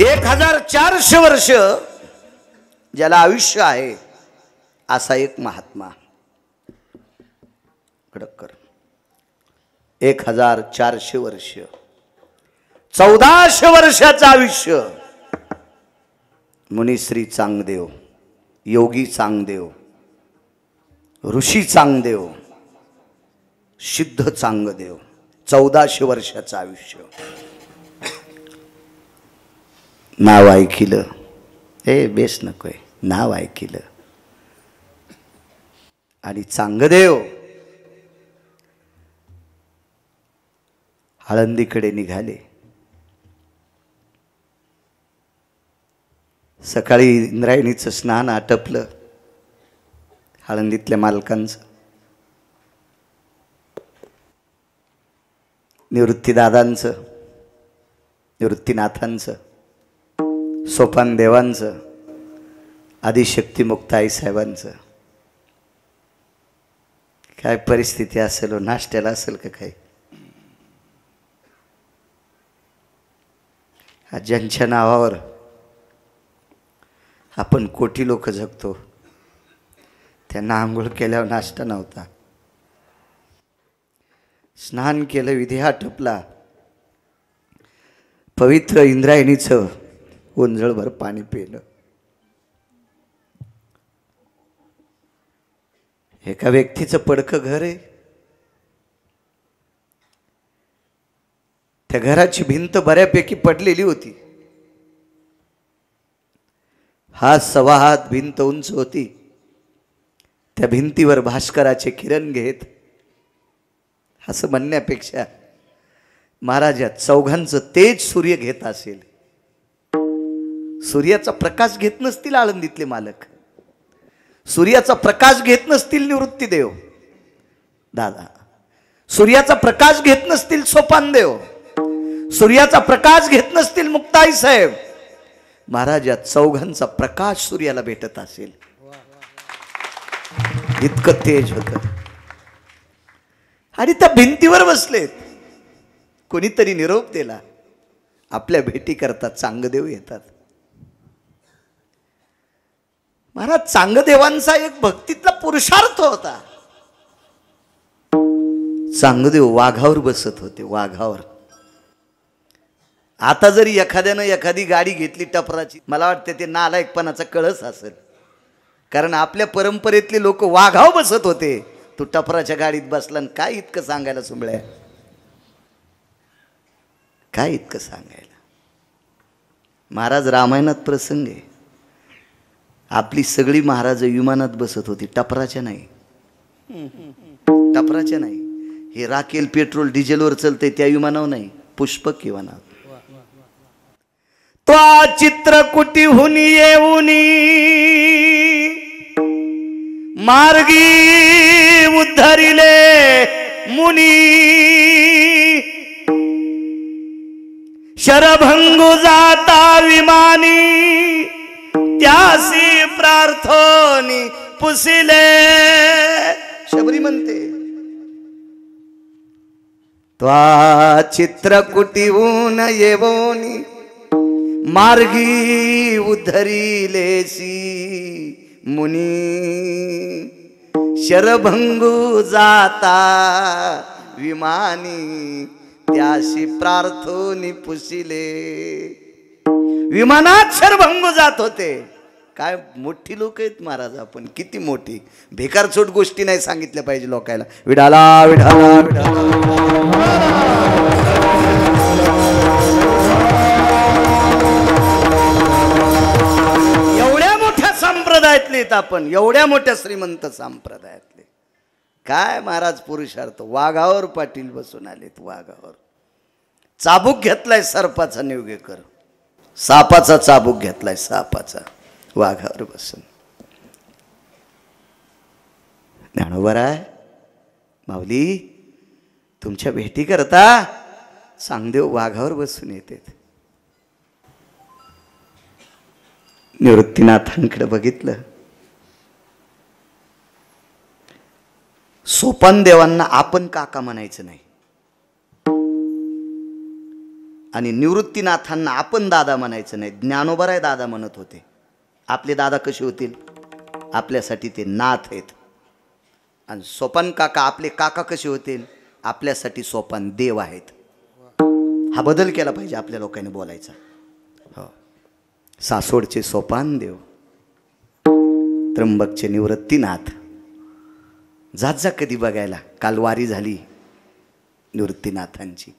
1400 वर्ष ज्याला आयुष्य आहे असा एक महात्मा कडक कर 1400 वर्ष 1400 वर्षाचं आयुष्य मुनिश्री चांगदेव, योगी चांगदेव, ऋषी चांगदेव, सिद्ध चांगदेव 1400 वर्षाचं आयुष्य. नाव ऐकिलं बेस नकोय, नाव ऐकिलं. आणि चांगदेव आळंदीकडे निघाले. सकाळी इंद्रायणीचं स्नान आटपलं आळंदीतल्या मालकांचं. निवृत्तीदादांचं, निवृत्तीनाथांचं, सोपान देवांचं, आदिशक्ती मुक्ताई साहेबांचं. काय परिस्थिती असेल, नाश्त्याला असेल का काही. ज्यांच्या नावावर आपण कोटी लोक जगतो त्यांना आंघोळ केल्यावर नाश्ता नव्हता. स्नान केलं, विधी आटपला, पवित्र इंद्रायणीचं ओंजळभर पाणी पिलं. एका व्यक्तीचं पडकं घर आहे. त्या घराची भिंत बऱ्यापैकी पडलेली होती. 1.25 हात भिंत उंच होती. त्या भिंतीवर भास्कराचे किरण घेत असं म्हणण्यापेक्षा महाराज या चौघांचं तेज सूर्य घेत असेल. सूर्याचा प्रकाश घेत नसतील आळंदीतले मालक, सूर्याचा प्रकाश घेत नसतील निवृत्तीदेव दादा, सूर्याचा प्रकाश घेत नसतील सोपानदेव, सूर्याचा प्रकाश घेत नसतील मुक्ताई साहेब. महाराज या चौघांचा प्रकाश सूर्याला भेटत असेल. इतकं तेज होत. आणि त्या भिंतीवर बसलेत. कोणीतरी निरोप दिला, आपल्या भेटी करता चांगदेव येतात. महाराज चांगदेवांचा एक भक्तीतला पुरुषार्थ होता. चांगदेव वाघावर बसत होते, वाघावर. आता जरी एखाद्यानं एखादी गाडी घेतली टपराची, मला वाटते ते नालायकपणाचा कळस असेल. कारण आपल्या परंपरेतले लोक वाघावर बसत होते, तू टपराच्या गाडीत बसला आणि काय इतकं सांगायला सुंबळ्या, काय इतकं सांगायला. महाराज रामायणात प्रसंग आहे. आपली सगळी महाराज विमानात बसत होती, टपराच्या नाही, टपराच्या नाही. हे राकेल पेट्रोल डिझेलवर चलते त्या विमानावर नाही, पुष्पक विमानावर. त्वा चित्रकुटीहून येऊनी मार्गी उद्धरिले मुनी, शरभंगू जाता विमानी त्यासी प्रार्थनी पुसिले. शबरी म्हणते त्वा चित्रकुटीहून येऊनी मार्गी उद्धरिलेसी मुनी, शरभंगू जाता विमानी त्याशी प्रार्थनी पुसिले. विमानात शरभंगू जात होते. काय मोठी लोक आहेत महाराज आपण, किती मोठी. बेकारचोट गोष्टी नाही सांगितल्या पाहिजे लोकायला. विडाला विडाला विडाला. संप्रदायातले आपण, एवढ्या मोठ्या श्रीमंत संप्रदायातले. काय महाराज पुरुषार्थ. वाघावर पाटील बसून आलेत, वाघावर. चाबूक घेतलाय सर्पाचा निवगेकर, सापाचा चाबूक घेतलाय, सापाचा, वाघावर बसून. ज्ञानोबा आहे माऊली, तुमच्या भेटी करता चांगदेव वाघावर बसून येतात. निवृत्तीनाथांकडे बघितलं. सोपान देवांना आपण काका म्हणायचं नाही. आणि निवृत्तीनाथांना आपण दादा म्हणायचं नाही, ज्ञानोबराय दादा म्हणत होते. आपले दादा कसे होतील? आपल्यासाठी ते नाथ आहेत. आणि सोपान काका आपले काका कसे होतील? आपल्यासाठी सोपान देव आहेत. हा बदल केला पाहिजे आपल्या लोकांनी बोलायचा. हो, सासोडचे सोपान देव, त्र्यंबकचे निवृत्तीनाथ. जात जा कधी बघायला. काल वारी झाली निवृत्तीनाथांची.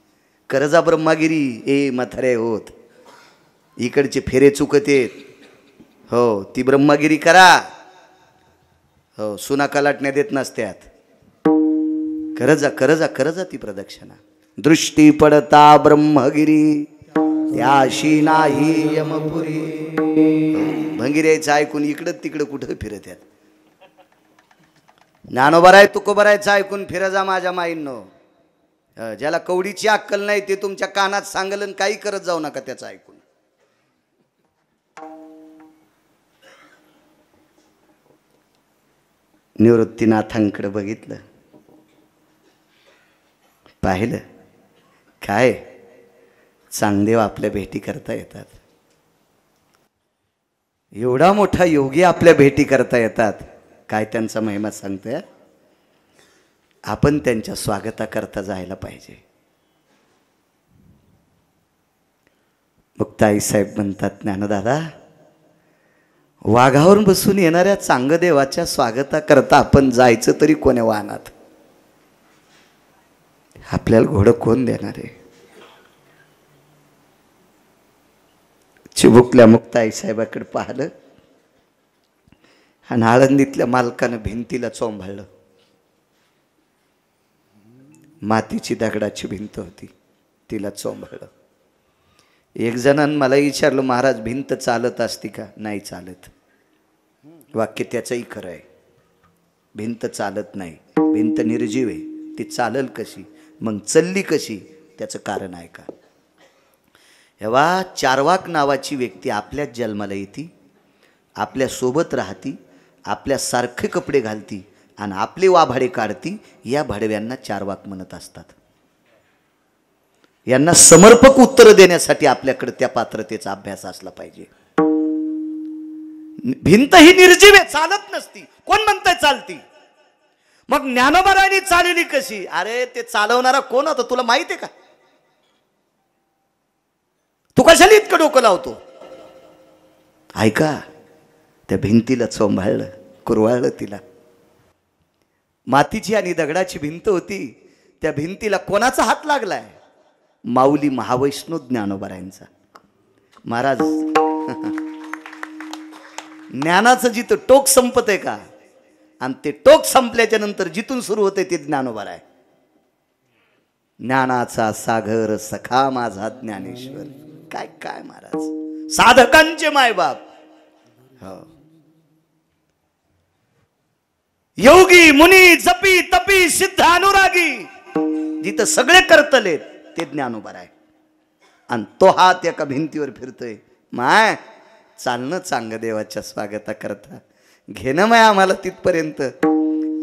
करजा ब्रह्मागिरी ए म्हातारे होत, इकडचे फेरे चुकतेत. हो, ती ब्रह्मागिरी करा. हो, सुना कलाटण्या देत नसत्यात. करजा करजा करजा ती प्रदक्षिणा. दृष्टी पडता ब्रह्मगिरी त्याशी नाही यमपुरी. भंगिऱ्याचं ऐकून इकडं तिकडं कुठं फिरत आहेत. ज्ञानोबराय तुकोबरायचं ऐकून फिरा जा माझ्या माईंनो. ज्याला कवडीची अक्कल नाही ते तुमच्या कानात सांगलन, काही करत जाऊ नका त्याचं ऐकून. निवृत्तीनाथांकडे बघितलं, पाहिलं, काय चांगदेव आपल्या भेटी करता येतात. एवढा मोठा योगी आपल्या भेटी करता येतात. काय त्यांचा महिमा सांगतोय. आपण त्यांच्या स्वागताकरता जायला पाहिजे. मुक्ताई साहेब म्हणतात, ज्ञानदादा, वाघावर बसून येणाऱ्या चांगदेवाच्या स्वागताकरता आपण जायचं तरी कोण्या वाहनात? आपल्याला घोडं कोण देणार आहे? चिबुकल्या मुक्ताई साहेबाकडे पाहिलं आणि आळंदीतल्या मालकानं भिंतीला चोंभाळलं. मातीची दगडाची भिंत होती, तिला चोंभाळलं. एक जणांनी मला विचारलं, महाराज भिंत चालत असती का? नाही चालत. वाक्य त्याचंही खरं आहे. भिंत चालत नाही, भिंत निर्जीव आहे. ती चालल कशी? मग चलली कशी? त्याचं कारण आहे का? हेव्हा चारवाक नावाची व्यक्ती आपल्याच जन्माला येते, आपल्या सोबत राहती, आपल्या सारखे कपडे घालती आणि आपले वाभाडे काढती. या भाडव्यांना चारवाक म्हणत असतात. यांना समर्पक उत्तर देण्यासाठी आपल्याकडे त्या पात्रतेचा अभ्यास असला पाहिजे. भिंत ही निर्जीव आहे, चालत नसती. कोण म्हणतंय चालती? मग ज्ञानोबारायांनी चालली कशी? अरे ते चालवणारा कोण होता तुला माहित आहे का? तू कशाला इतकं डोकं लावतो? ऐका, त्या भिंतीला चोंभाळलं, कुरवाळलं तिला. मातीची आणि दगडाची भिंत होती. त्या भिंतीला कोणाचा हात लागलाय? माऊली महावैष्णव ज्ञानोबारायांचा. महाराज ज्ञानाचं जिथं टोक संपत आहे का, आणि ते टोक संपल्याच्या नंतर जिथून सुरू होते ते ज्ञानोबाराय. ज्ञानाचा सागर सखा माझा ज्ञानेश्वर. काय काय महाराज, साधकांचे मायबाप. हो, योगी मुनी जपी तपी सिद्ध अनुरागी, जिथं सगळे करतलेत ते ज्ञानोबाराय. आणि तो हात एका भिंतीवर फिरतोय. माय चालणं चांग देवाच्या स्वागता करता. घेणं माय आम्हाला तिथपर्यंत,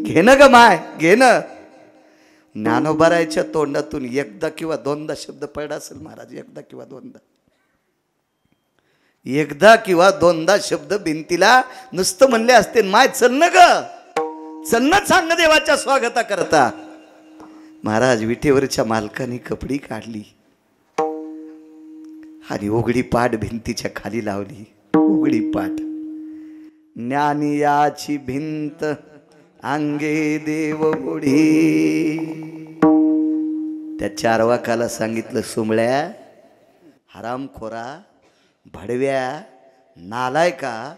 घेणं ग माय, घेणं. ज्ञानोबारायच्या तोंडातून एकदा किंवा दोनदा शब्द पडला असेल महाराज, एकदा किंवा दोनदा, एकदा किंवा दोनदा शब्द भिंतीला नुसतं म्हणले असते, माय चलणं ग, चलणं चांग देवाच्या स्वागता करता. महाराज विटेवरच्या मालकाने कपडी काढली आणि उघडी पाठ भिंतीच्या खाली लावली. उघडी पाठ. ज्ञानियाची भिंत अंगे देव उडी. त्या चारवाकाला सांगितलं, सुमळ्या, हरामखोरा, भडव्या, नालायका,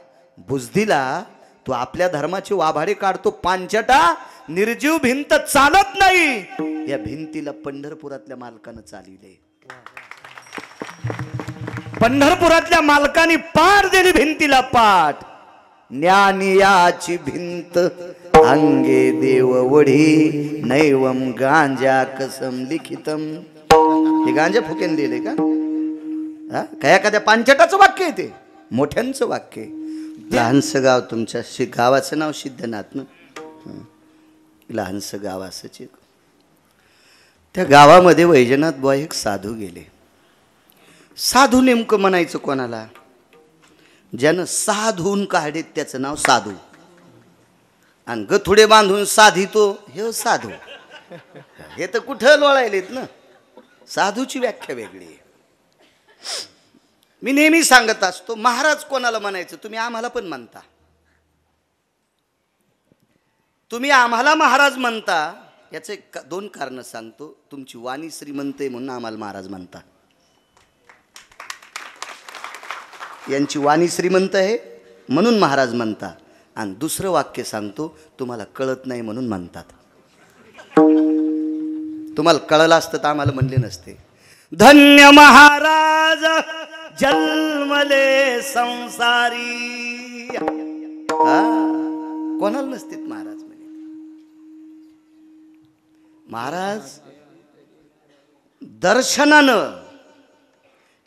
बुजदिला, तू आपल्या धर्माची वाभाडे काढतो. पांचटा निर्जीव भिंत चालत नाही. या भिंतीला पंढरपुरातल्या मालकानं चालिले. पंढरपुरातल्या मालकाने पाठ दिली भिंतीला, पाठ. ज्ञानियाची भिंत अंगे देव वढी, नैवम गांजा कसम लिखितम. हे गांजा फुकेन लिहिले का? काय एखाद्या पांचटाचं वाक्य आहे ते, मोठ्यांचं वाक्य आहे. लहानसं गाव, तुमच्या गावाचं नाव सिद्धनाथ ना? लहानसं गाव असंच. त्या गावामध्ये वैजनाथ बुवा एक साधू गेले. साधू नेमकं म्हणायचं कोणाला? ज्यानं साधून काढेत त्याचं नाव साधू, आणि गथुडे बांधून साधितो हे साधू. हे तर कुठं लोळायलेत ना. साधूची व्याख्या वेगळी आहे. मी नेहमी सांगत असतो, महाराज कोणाला म्हणायचं? तुम्ही आम्हाला पण म्हणता, तुम्ही आम्हाला महाराज म्हणता. याचे दोन कारण सांगतो. तुमची वाणी श्रीमंत आहे म्हणून आम्हाला महाराज म्हणता. यांची वाणी श्रीमंत आहे म्हणून महाराज म्हणता. आणि दुसरं वाक्य सांगतो, तुम्हाला कळत नाही म्हणून म्हणतात. तुम्हाला कळलं असतं तर आम्हाला म्हणले नसते. धन्य महाराज जन्मले संसारी. कोणाला नसते महाराज म्हणे. महाराज दर्शनानं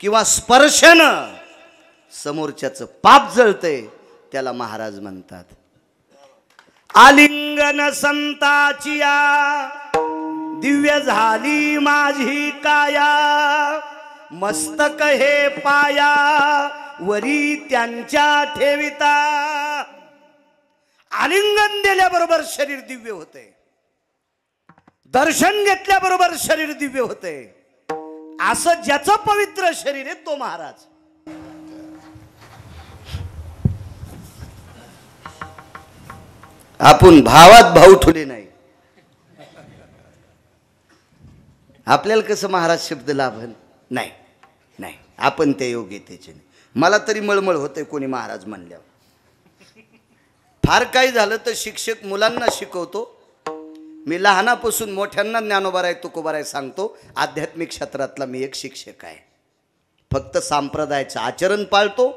किंवा स्पर्शानं समोरच्याचं पाप जळतंय त्याला महाराज म्हणतात. आलिंगन संताचिया दिव्य झाली माझी काया, मस्तक हे पाया वरी त्यांच्या ठेविता. आलिंगन दिल्याबरोबर शरीर दिव्य होते, दर्शन घेतल्याबरोबर शरीर दिव्य होते. असं ज्याचं पवित्र शरीर आहे तो महाराज. आपण भावात भाऊ ठुले नाही. आपल्याला कसं महाराज शब्द लाभन नाही नाही, आपण त्या योग्यतेचे नाही. मला तरी मळमळ होते कोणी महाराज म्हणल्यावर. फार काही झालं तर शिक्षक मुलांना शिकवतो. मी लहानापासून मोठ्यांना ज्ञानोबाराय तुकोबाराय सांगतो. आध्यात्मिक क्षेत्रातला मी एक शिक्षक आहे. फक्त संप्रदायाचं आचरण पाळतो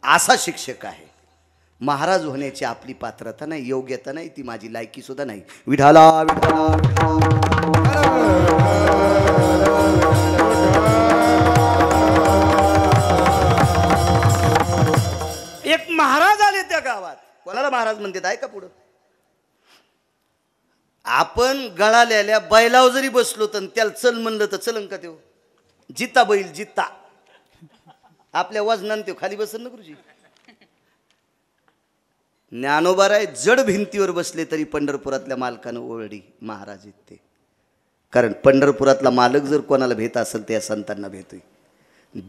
असा शिक्षक आहे. महाराज होण्याची आपली पात्रता नाही, योग्यता नाही, ती माझी लायकी सुद्धा नाही. विठाला विठाला एक महाराज आले त्या गावात. कोणाला महाराज म्हणतात आहे का पुढं? आपण गळालेल्या बैलावर जरी बसलो तर त्याला चल म्हणलं तर चलन का? तेव जित्ता बैल जित्ता. आपल्या वजनान ते खाली बसन ना गुरुजी. ज्ञानोबाराय जड भिंतीवर बसले तरी पंढरपुरातल्या मालकानं ओळडी महाराज येते. कारण पंढरपुरातला मालक जर कोणाला भेट असेल तर या संतांना भेटोय.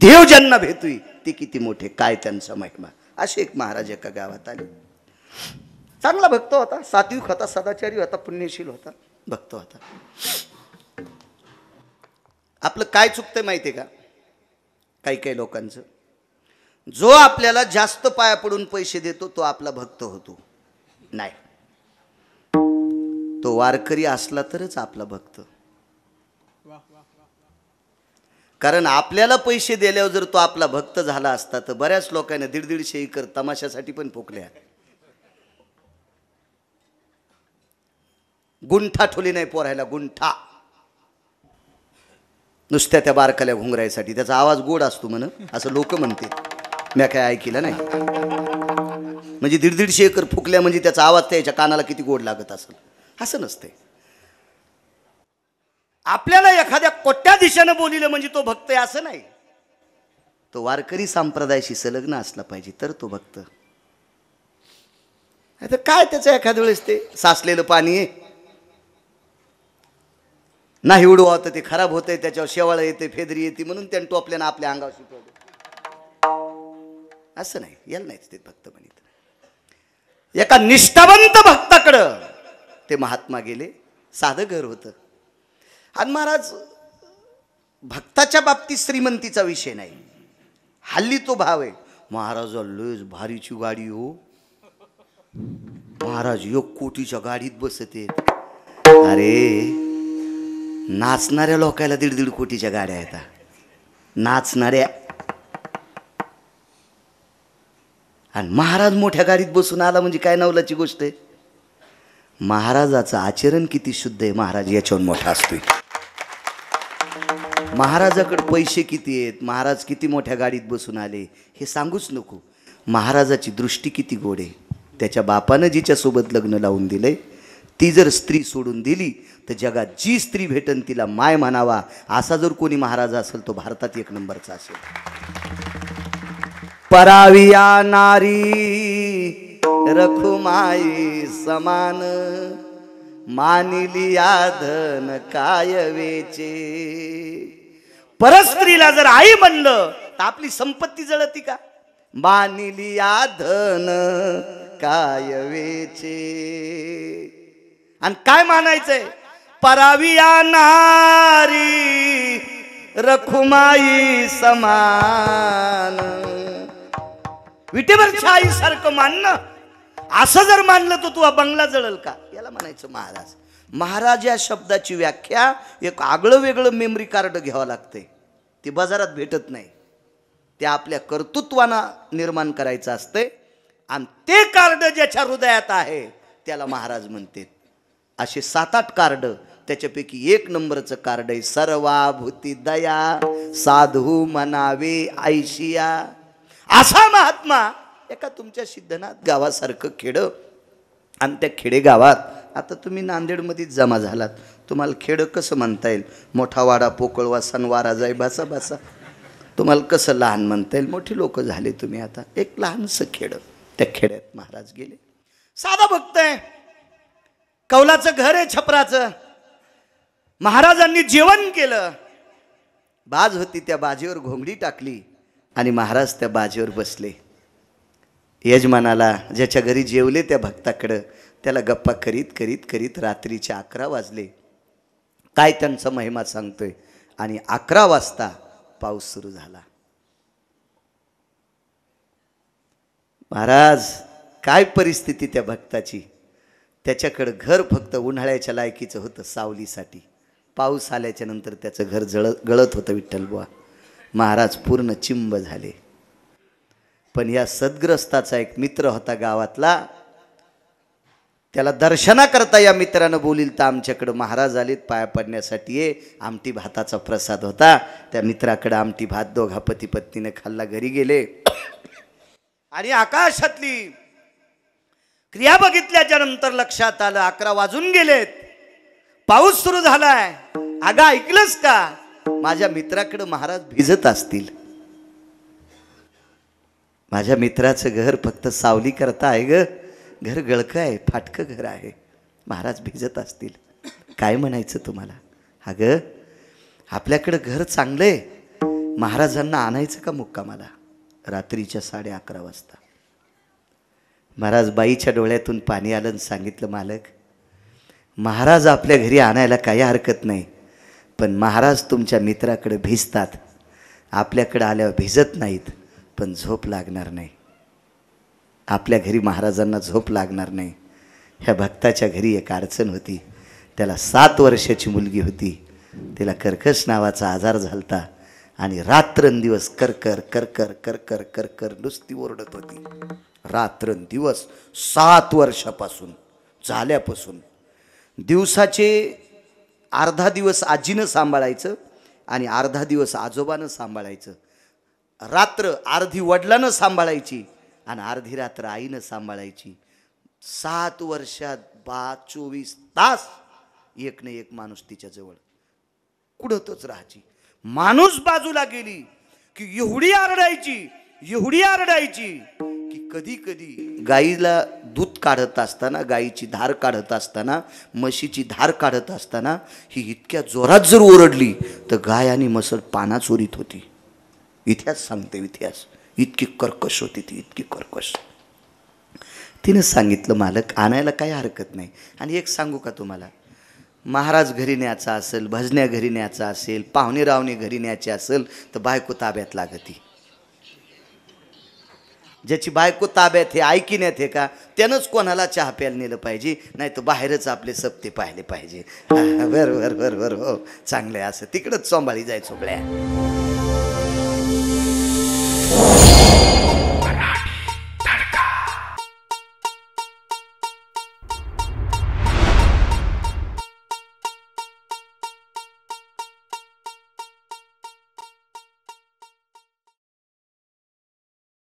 देव ज्यांना भेटोय ते किती मोठे, काय त्यांचा महिमा. असे एक महाराज एका गावात आले. चांगला भक्त होता, सात्विक होता, सदाचारी होता, पुण्यशील होता, भक्त होता. आपलं काय चुकतंय माहितीये का? काही काही लोकांचं, जो आपल्याला जास्त पाया पडून पैसे देतो तो आपला भक्त होतो. नाही, तो वारकरी असला तरच आपला भक्त. कारण आपल्याला पैसे दिल्यावर जर तो आपला भक्त झाला असता तर बऱ्याच लोकांना 150 एकर तमाशासाठी पण फुकल्या. गुंठा ठोली नाही पोरायला, गुंठा नुसत्या त्या बारकाल्या घुंगरायसाठी. त्याचा आवाज गोड असतो म्हण असं लोक म्हणते. मी काय ऐकलं नाही. म्हणजे 150 एकर फुकल्या म्हणजे त्याचा आवाज त्याच्या कानाला किती गोड लागत असेल. असं नसते. आपल्याला एखाद्या कोट्याधीशानं बोलिलं म्हणजे तो भक्त आहे असं नाही. तो वारकरी संप्रदायाशी संलग्न असला पाहिजे तर तो भक्त. आता काय त्याचं एखाद्या वेळेस ते साचलेलं पाणी आहे नाही उडवावं तर ते खराब होतंय, त्याच्यावर शेवाळ येते, फेदरी येते म्हणून त्यानं टोपल्यानं आपल्या अंगावर शिकवलं. असं नाही, याला नाहीच ते भक्त म्हणत. एका निष्ठावंत भक्ताकडं ते महात्मा गेले. साधं घर होतं. आणि महाराज भक्ताच्या बाबतीत श्रीमंतीचा विषय नाही, हल्ली तो भाव आहे. महाराज लयच भारीची गाडी हो. महाराज 1 कोटीच्या गाडीत बसते. अरे नाचणाऱ्या लोकायला 1.5 कोटीच्या गाड्या आहेत. नाचणाऱ्या. आणि महाराज मोठ्या गाडीत बसून आला म्हणजे काय नवलाची गोष्ट आहे. महाराजाचं आचरण किती शुद्ध आहे महाराज याच्यावर मोठा असतोय. महाराजाकडे पैसे किती आहेत, महाराज किती मोठ्या गाडीत बसून आले हे सांगूच नको. महाराजाची दृष्टी किती गोड आहे. त्याच्या बापानं जिच्यासोबत लग्न लावून दिलंय ती जर स्त्री सोडून दिली तर जगात जी स्त्री भेटन तिला माय म्हणावा, असा जर कोणी महाराज असेल तो भारतात एक नंबरचा असेल. पराविया नारी रखुमाई समान, मानिलिया धन काय वेचे. परस्त्रीला जर आई म्हणलं तर आपली संपत्ती जळती का? मानिलिया धन काय वेचे. आणि काय मानायचंय? पराविया नारी रखुमाई समान. विटेवरच्या आई सारखं मानणं, असं जर मानलं तर तू बंगला जळल का? याला म्हणायचं महाराज. महाराज या शब्दाची व्याख्या एक आगळं वेगळं मेमरी कार्ड घ्यावं लागतंय. ते बाजारात भेटत नाही. ते आपल्या कर्तृत्वानं निर्माण करायचं असतंय. आणि ते कार्ड ज्याच्या हृदयात आहे त्याला महाराज म्हणते. असे 7-8 कार्ड, त्याच्यापैकी 1 नंबरचं कार्ड आहे सर्वाभूती दया, साधू म्हणावे ऐशिया. असा महात्मा एका तुमच्या सिद्धनाथ गावासारखं खेड, आणि त्या खेडेगावात आता तुम्ही नांदेडमध्येच जमा झालात, तुम्हाला खेड कसं म्हणता येईल? मोठा वाडा, पोकळवा, सणवारा जाई भासा भासा, तुम्हाला कसं लहान म्हणता येईल? मोठी लोक झाले तुम्ही आता. एक लहानसं खेड, त्या खेड्यात महाराज गेले. साधा भक्त आहे, कौलाचं घर आहे छपराचं. महाराजांनी जेवण केलं, बाज होती, त्या बाजेवर घोंगडी टाकली आणि महाराज त्या बाजेवर बसले. यजमानाला ज्याच्या घरी जेवले त्या भक्ताकडं त्याला गप्पा करीत करीत करीत रात्रीचे 11 वाजले. काय त्यांचा महिमा सांगतोय. आणि 11 वाजता पाऊस सुरू झाला. महाराज काय परिस्थिती त्या भक्ताची. त्याच्याकडं घर फक्त उन्हाळ्याच्या लायकीचं होतं, सावलीसाठी. पाऊस आल्याच्या नंतर त्याचं घर गळत होतं. विठ्ठलबुवा महाराज पूर्ण चिंब झाले. पण या सद्ग्रस्ताचा एक मित्र होता गावातला, त्याला दर्शनाकरता या मित्रानं बोलील तर आमच्याकडं महाराज आलेत पाया पडण्यासाठी ये. आमटी भाताचा प्रसाद होता. त्या मित्राकडं आमटी भात दोघा पती पत्नीने खाल्ला, घरी गेले. आणि आकाशातली क्रिया बघितल्याच्या नंतर लक्षात आलं 11 वाजून गेलेत, पाऊस सुरू झालाय. अगं ऐकलंस का? माझ्या मित्राकडं महाराज भिजत असतील. माझ्या मित्राचं घर फक्त सावली करता आहे ग, घर गळकं आहे, फाटकं घर आहे. महाराज भिजत असतील. काय म्हणायचं तुम्हाला? अगं आपल्याकडं घर चांगलं आहे, महाराजांना आणायचं का मुक्कामाला? रात्रीच्या 11:30 वाजता. महाराज बाईच्या डोळ्यातून पाणी आलं आणि सांगितलं, मालक महाराज आपल्या घरी आणायला काही हरकत नाही, पण महाराज तुमच्या मित्राकडे भिजतात, आपल्याकडे आल्यावर भिजत नाहीत, पण झोप लागणार नाही. आपल्या घरी महाराजांना झोप लागणार नाही. ह्या भक्ताच्या घरी एक अडचण होती. त्याला 7 वर्षाची मुलगी होती. तिला कर्कश नावाचा आजार झालता आणि रात्रंदिवस करकर करकर करकर करकर नुसती ओरडत होती. रात्रंदिवस 7 वर्षापासून झाल्यापासून. दिवसाचे अर्धा दिवस आजीनं सांभाळायचं आणि अर्धा दिवस आजोबानं सांभाळायचं. रात्र अर्धी वडिलानं सांभाळायची आणि अर्धी रात्र आईनं सांभाळायची. 7 वर्षात 24 तास एक ना एक माणूस तिच्या जवळ कुडतच राहायची. माणूस बाजूला गेली की एवढी आरडायची की कधी कधी गाईला दूध काढत असताना, गाईची धार काढत असताना, म्हशीची धार काढत असताना ही इतक्या जोरात जर ओरडली तर गाय आणि म्हसळ पाना चोरीत होती. इतिहास सांगते, इतिहास. इतकी कर्कश होती ती, इतकी कर्कश. तिनं सांगितलं, मालक आणायला काही हरकत नाही. आणि एक सांगू का तुम्हाला, महाराज घरी न्यायचा असेल, भजन्या घरी न्यायचा असेल, पाहुणे रावणे घरी न्यायचे असेल तर बायको ताब्यात लागती. ज्याची बायको ताब्यात हे ऐकिण्यात हे का, त्यानंच कोणाला चहा प्यायला नेलं पाहिजे, नाही तर बाहेरच आपले सप्ते पाहिले पाहिजे. बरं बरं बरं बरं, हो चांगलं आहे. असं तिकडंच चोंबाळी जायचो गळ्या.